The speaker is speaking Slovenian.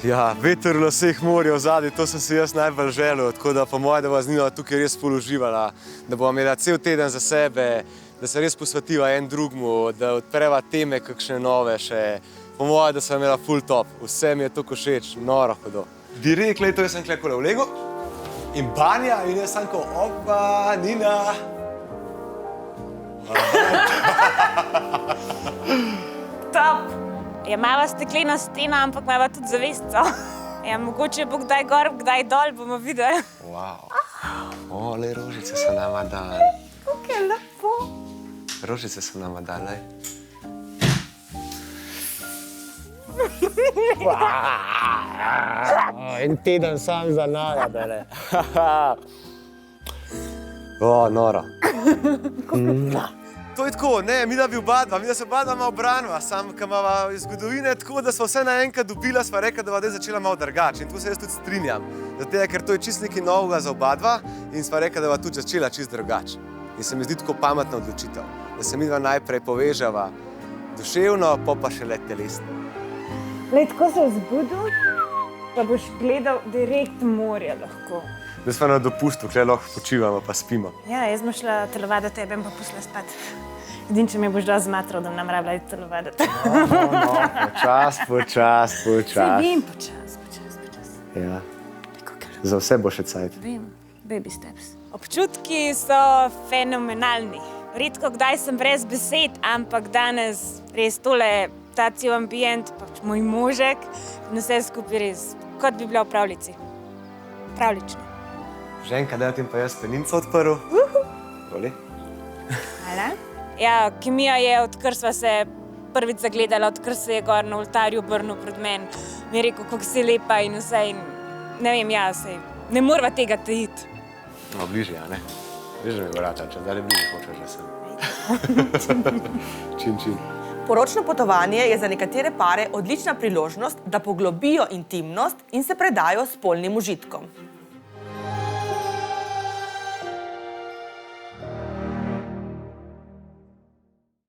Ja, veter v laseh morja v zadnji, to sem si jaz najbolj želel, tako da po moje, da bova z Nino tukaj res ful uživala, da bova imela cel teden za sebe, da se res posvetiva en drugmu, da odpreva teme kakšne nove še. Po moje, da sem imela ful top, vse mi je toliko všeč, noro hodo. Direkt, to jaz sem klekole v legu in Banja in jaz sem ko, opa, Nina. Top! Ja, imava stekleno steno, ampak imava tudi zavestico. Ja, mogoče bo kdaj gor, kdaj dol, bomo videli. Wow. O, le rožice so nama dali. Kako je lepo. Rožice so nama dali. En teden sam za nada, bele. O, noro. To je tako, ne, mi da bi se oba malo branila, sam, ko imava iz zgodovine tako, da sva vse naenkrat dobila, sva rekla, da bova začela malo drugače in tu se jaz tudi strinjam. Zato, ker to je čisto nekaj novega za oba dva in sva rekla, da bova tudi začela čisto drugače. In se mi zdi tako pametna odločitev, da se midva najprej povežava duševno, pa šele telesno. Lej, tako se vzbudil, pa boš gledal direkt morje lahko. Da sva na dopustu, kje lahko počivamo pa spimo. Ja, jaz bom šla telovaditi tebe in pa pusla spat. Edin, če me boš dal zmatral, da nam rabila iti telovaditi. Počas. Saj vem, počas. Ja, za vse bo še cajt. Vem, baby steps. Občutki so fenomenalni. Redko kdaj sem brez besed, ampak danes res tole, ta cel ambient, pač moj možek, in vse skupaj res, kot bi bila v pravljici. Pravlično. Ženka, da ti pa jaz peninco odprl. Voli? Hvala. Ja, kemija je, odkar sva se prvič zagledala, odkar se je gor na oltarju obrnil pred meni. Mi je rekel, kako si lepa in vse in ne vem, ja, sej, ne morava tega tajiti. No, bližje, a ne? Bližje mi vrača, če zdaj bližje hočeš, da sem. Čin. Poročno potovanje je za nekatere pare odlična priložnost, da poglobijo intimnost in se predajo spolnim užitkom.